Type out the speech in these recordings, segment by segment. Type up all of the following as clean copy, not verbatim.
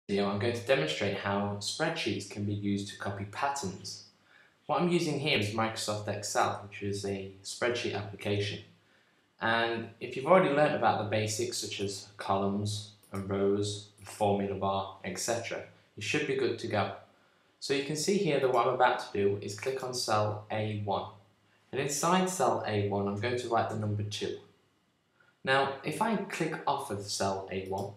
Video, I'm going to demonstrate how spreadsheets can be used to copy patterns. What I'm using here is Microsoft Excel, which is a spreadsheet application. And if you've already learned about the basics such as columns and rows, the formula bar, etc., you should be good to go. So you can see here that what I'm about to do is click on cell A1. And inside cell A1 I'm going to write the number 2. Now if I click off of cell A1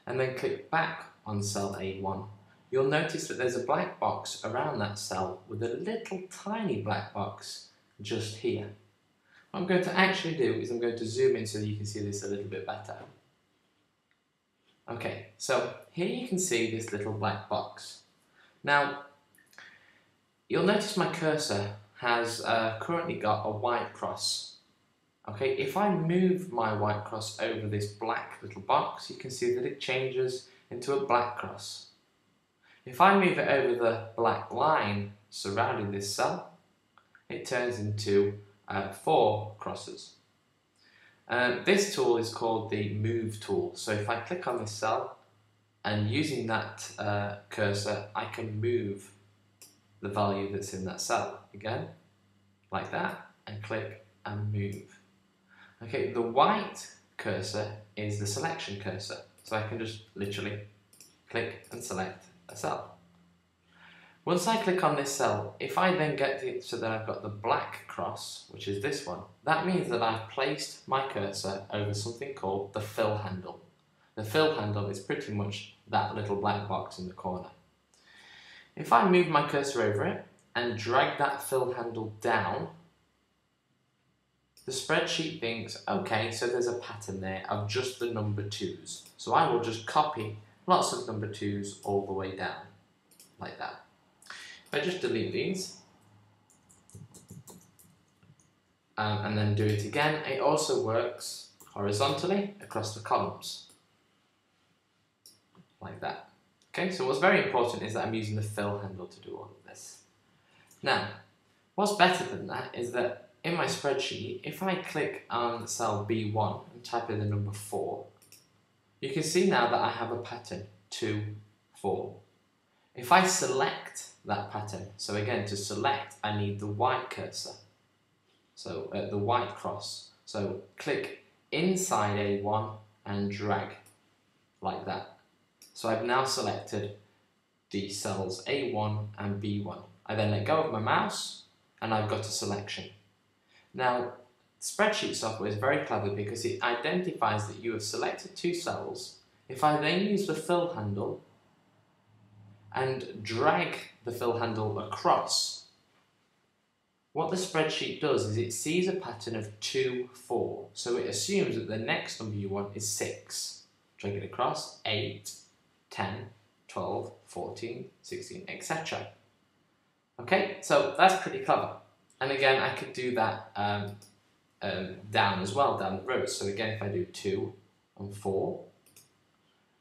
and then click back on cell A1, you'll notice that there's a black box around that cell with a little tiny black box just here. What I'm going to actually do is I'm going to zoom in so that you can see this a little bit better. Okay, so here you can see this little black box. Now, you'll notice my cursor has currently got a white cross. Okay, if I move my white cross over this black little box, you can see that it changes into a black cross. If I move it over the black line surrounding this cell, it turns into 4 crosses. This tool is called the Move tool. So if I click on this cell and using that cursor, I can move the value that's in that cell again, like that, and click and move. Okay, the white cursor is the selection cursor. So I can just literally click and select a cell. Once I click on this cell, if I then get it so that I've got the black cross, which is this one, that means that I've placed my cursor over something called the fill handle. The fill handle is pretty much that little black box in the corner. If I move my cursor over it and drag that fill handle down, the spreadsheet thinks, okay, so there's a pattern there of just the number 2s. So I will just copy lots of number 2s all the way down, like that. If I just delete these, and then do it again, it also works horizontally across the columns, like that. Okay, so what's very important is that I'm using the fill handle to do all of this. Now, what's better than that is that in my spreadsheet, if I click on cell B1 and type in the number 4, you can see now that I have a pattern, 2, 4. If I select that pattern, so again to select I need the white cursor, so the white cross. So click inside A1 and drag, like that. So I've now selected the cells A1 and B1. I then let go of my mouse and I've got a selection. Now, spreadsheet software is very clever because it identifies that you have selected 2 cells. If I then use the fill handle and drag the fill handle across, what the spreadsheet does is it sees a pattern of 2, 4. So it assumes that the next number you want is 6. Drag it across, 8, 10, 12, 14, 16, etc. Okay, so that's pretty clever. And again, I could do that down as well, down the road. So again, if I do 2 and 4,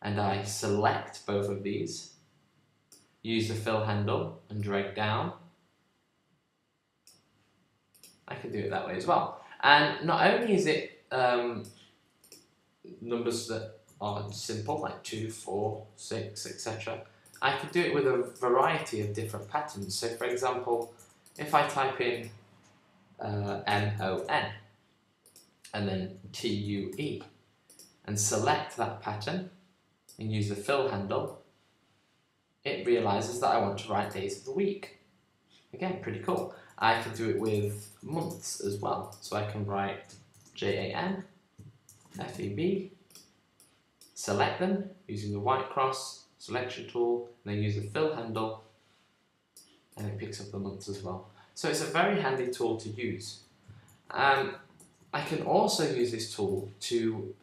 and I select both of these, use the fill handle and drag down, I can do it that way as well. And not only is it numbers that are simple, like 2, 4, 6, etc., I could do it with a variety of different patterns. So for example, if I type in MON and then TUE and select that pattern and use the fill handle, it realizes that I want to write days of the week. Again, pretty cool. I can do it with months as well. So I can write JAN, FEB, select them using the white cross selection tool, and then use the fill handle, and it picks up the months as well. So it's a very handy tool to use. I can also use this tool to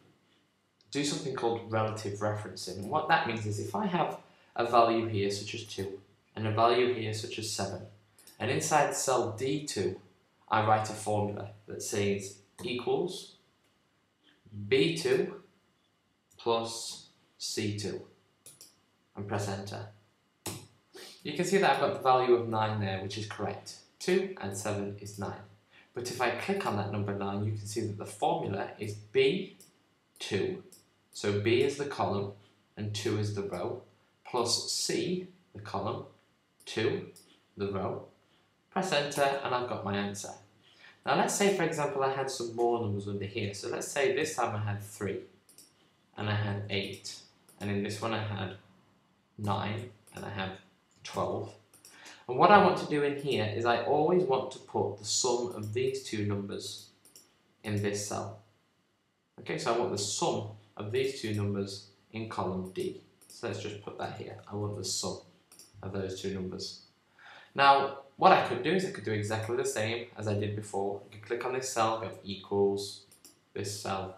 do something called relative referencing. And what that means is if I have a value here such as 2 and a value here such as 7, and inside cell D2 I write a formula that says equals B2 plus C2 and press enter. You can see that I've got the value of 9 there, which is correct. 2 and 7 is 9. But if I click on that number 9, you can see that the formula is B2. So B is the column and 2 is the row, plus C, the column, 2, the row, press enter, and I've got my answer. Now let's say, for example, I had some more numbers under here. So let's say this time I had 3, and I had 8, and in this one I had 9, and I have 12. And what I want to do in here is I always want to put the sum of these two numbers in this cell. Okay, so I want the sum of these two numbers in column D. So let's just put that here. I want the sum of those two numbers. Now, what I could do is I could do exactly the same as I did before. I could click on this cell, go equals this cell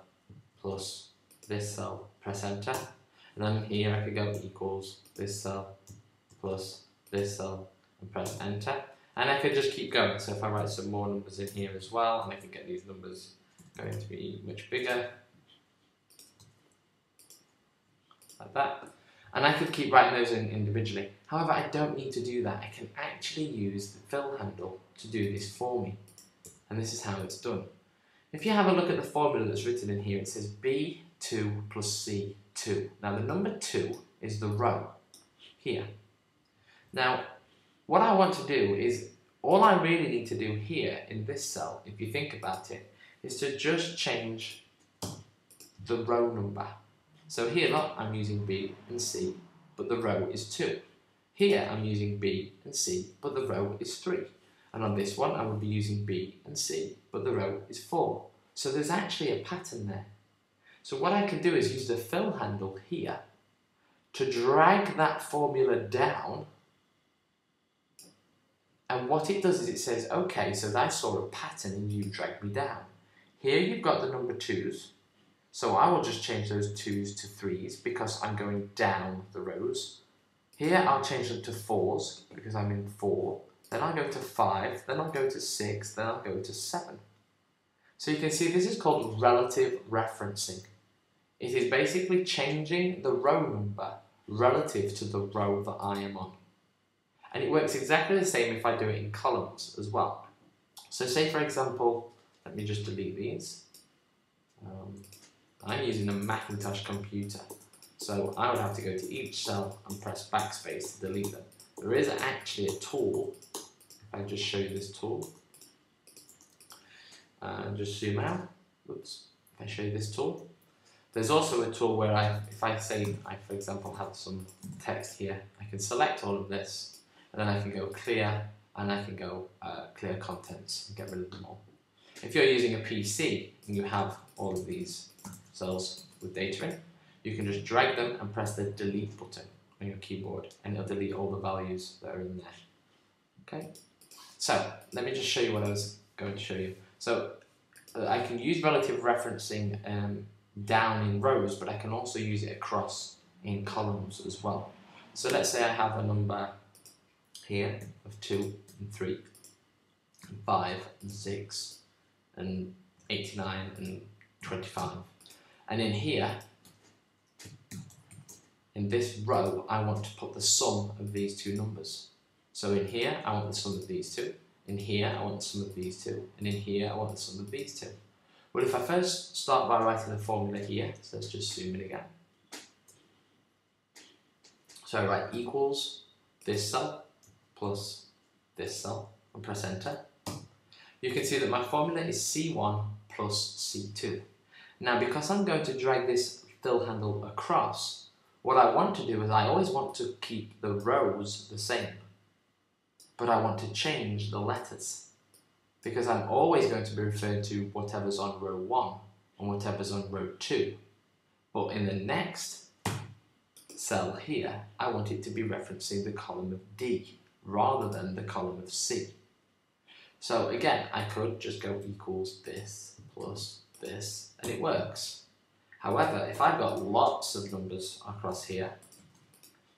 plus this cell, press enter. And then here I could go equals this cell plus this cell and press enter. And I could just keep going. So if I write some more numbers in here as well, and I can get these numbers going to be much bigger, like that. And I could keep writing those in individually. However, I don't need to do that. I can actually use the fill handle to do this for me. And this is how it's done. If you have a look at the formula that's written in here, it says B2 plus C2. Now the number 2 is the row here. Now, what I want to do is, all I really need to do here in this cell, if you think about it, is to just change the row number. So here, look, I'm using B and C, but the row is 2. Here, I'm using B and C, but the row is 3. And on this one, I will be using B and C, but the row is 4. So there's actually a pattern there. So what I can do is use the fill handle here to drag that formula down. And what it does is it says, okay, so I saw a pattern and you dragged me down. Here you've got the number 2s. So I will just change those 2s to 3s because I'm going down the rows. Here I'll change them to 4s because I'm in 4. Then I'll go to 5, then I'll go to 6, then I'll go to 7. So you can see this is called relative referencing. It is basically changing the row number relative to the row that I am on. And it works exactly the same if I do it in columns as well. So say for example, let me just delete these. I'm using a Macintosh computer, so I would have to go to each cell and press backspace to delete them. There is actually a tool, if I just show you this tool, and just zoom out, oops, if I show you this tool. There's also a tool where if I say, for example, have some text here, I can select all of this, and then I can go clear, and I can go clear contents and get rid of them all. If you're using a PC and you have all of these cells with data in, you can just drag them and press the delete button on your keyboard and it'll delete all the values that are in there. Okay, so let me just show you what I was going to show you. So I can use relative referencing down in rows, but I can also use it across in columns as well. So let's say I have a number here of 2 and 3 and 5 and 6 and 89 and 25. And in here, in this row, I want to put the sum of these two numbers. So in here, I want the sum of these two. In here, I want the sum of these two. And in here, I want the sum of these two. Well, if I first start by writing the formula here, so let's just zoom in again. So I write equals this cell plus this cell and press enter. You can see that my formula is C1 plus C2. Now, because I'm going to drag this fill handle across, what I want to do is I always want to keep the rows the same, but I want to change the letters because I'm always going to be referring to whatever's on row 1 and whatever's on row 2. But in the next cell here, I want it to be referencing the column of D rather than the column of C. So again, I could just go equals this plus this, and it works. However, if I've got lots of numbers across here,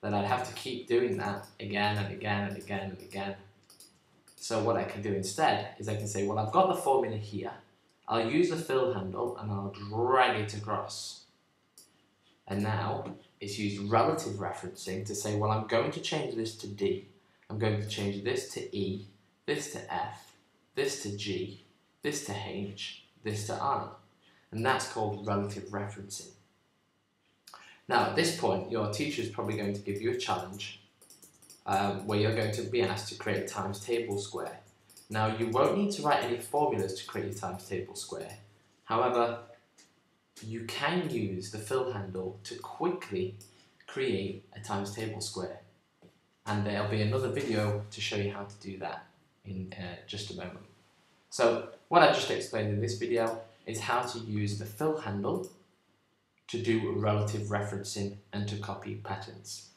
then I'd have to keep doing that again and again and again and again. So what I can do instead is I can say, well, I've got the formula here. I'll use the fill handle and I'll drag it across. And now it's used relative referencing to say, well, I'm going to change this to D. I'm going to change this to E, this to F, this to G, this to H, this to I. And that's called relative referencing. Now at this point, your teacher is probably going to give you a challenge where you're going to be asked to create a times table square. Now you won't need to write any formulas to create a times table square. However, you can use the fill handle to quickly create a times table square. And there'll be another video to show you how to do that in just a moment. So what I just explained in this video is how to use the fill handle to do relative referencing and to copy patterns.